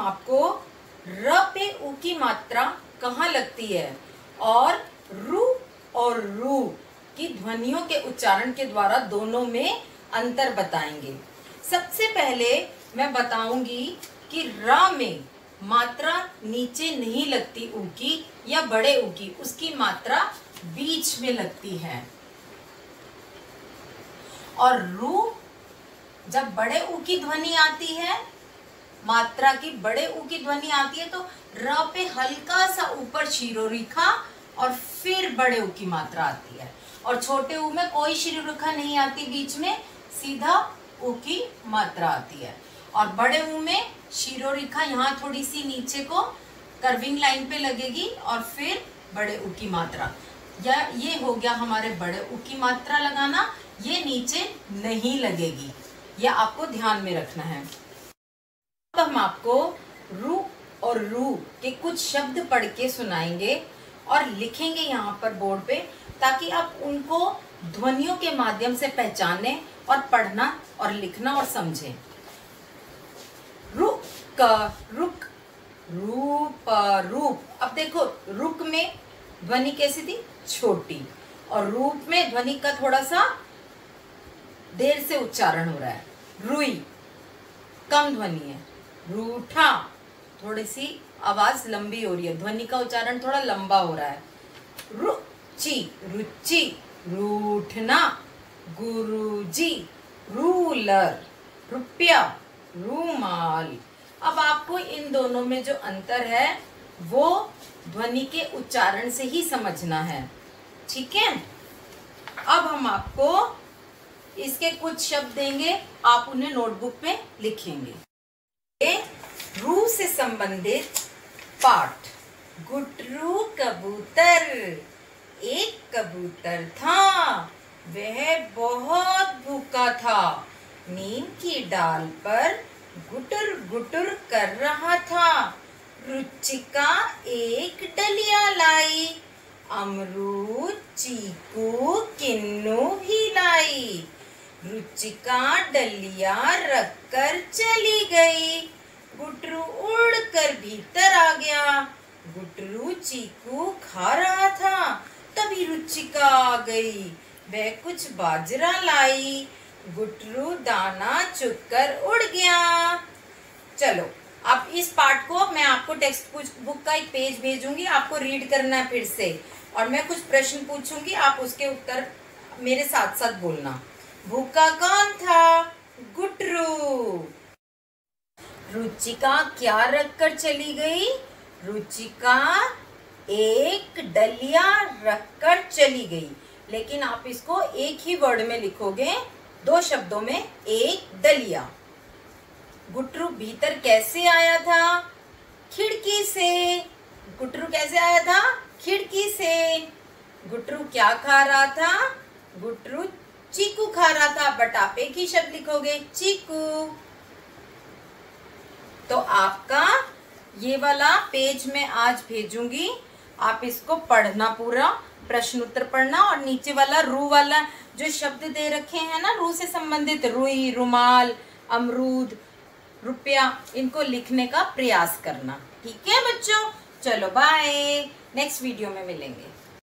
आपको र पे उ की मात्रा कहाँ लगती है और रु और रू की ध्वनियों के उच्चारण के द्वारा दोनों में अंतर बताएंगे। सबसे पहले मैं बताऊंगी कि र में मात्रा नीचे नहीं लगती उ की या बड़े उ की, उसकी मात्रा बीच में लगती है। और रू जब बड़े उ की ध्वनि आती है, मात्रा की बड़े उ की ध्वनि आती है तो र पे हल्का सा ऊपर शिरोरेखा और फिर बड़े उ की मात्रा आती है। और छोटे उ में कोई शिरोरेखा नहीं आती, बीच में सीधा उ की मात्रा आती है। और बड़े उ में शिरोरेखा यहाँ थोड़ी सी नीचे को कर्विंग लाइन पे लगेगी और फिर बड़े उ की मात्रा। या ये हो गया हमारे बड़े उ की मात्रा लगाना, ये नीचे नहीं लगेगी, यह आपको ध्यान में रखना है। अब हम आपको रू और रू के कुछ शब्द पढ़ के सुनाएंगे और लिखेंगे यहाँ पर बोर्ड पे, ताकि आप उनको ध्वनियों के माध्यम से पहचानें और पढ़ना और लिखना और समझें। रुक, रुक, रूप, रूप। अब देखो रुक में ध्वनि कैसी थी, छोटी, और रूप में ध्वनि का थोड़ा सा देर से उच्चारण हो रहा है। रुई कम ध्वनि है। रूठा थोड़ी सी आवाज लंबी हो रही है, ध्वनि का उच्चारण थोड़ा लंबा हो रहा है। रुचि, रुचि, रूठना, गुरुजी, रूलर, रुपया, रूमाल। अब आपको इन दोनों में जो अंतर है वो ध्वनि के उच्चारण से ही समझना है, ठीक है। अब हम आपको इसके कुछ शब्द देंगे, आप उन्हें नोटबुक पे लिखेंगे। रू से संबंधित पाठ। गुटरू कबूतर। एक कबूतर था, वह बहुत भूखा था। नीम की डाल पर गुटर गुटर कर रहा था। रुचिका एक डलिया लाई, अमरूद, चीकू, किन्नू भी लाई। रुचिका डलिया रखकर चली गई। गुटरू उड़कर भीतर आ गया। गुटरू चीकू खा रहा था, तभी रुचिका आ गई। वह कुछ बाजरा लाई। गुटरू दाना चुगकर उड़ गया। चलो, अब इस पाठ को मैं आपको टेक्स्ट बुक का एक पेज भेजूंगी, आपको रीड करना है फिर से, और मैं कुछ प्रश्न पूछूंगी, आप उसके उत्तर मेरे साथ साथ बोलना। भूखा कौन था? गुटरू। रुचिका क्या रखकर चली गई? रुचिका एक डलिया रखकर चली गई। लेकिन आप इसको एक ही वर्ड में लिखोगे, दो शब्दों में, एक डलिया। गुटरू भीतर कैसे आया था? खिड़की से। गुटरू कैसे आया था? खिड़की से। गुटरू क्या खा रहा था? गुटरू चीकू खा रहा था, बट आप एक ही शब्द लिखोगे, चीकू। तो आपका ये वाला पेज मैं आज भेजूंगी, आप इसको पढ़ना पूरा, प्रश्न उत्तर पढ़ना, और नीचे वाला रू वाला जो शब्द दे रखे हैं ना रू से संबंधित, रुई, रुमाल, अमरूद, रुपया, इनको लिखने का प्रयास करना, ठीक है बच्चों। चलो बाय, नेक्स्ट वीडियो में मिलेंगे।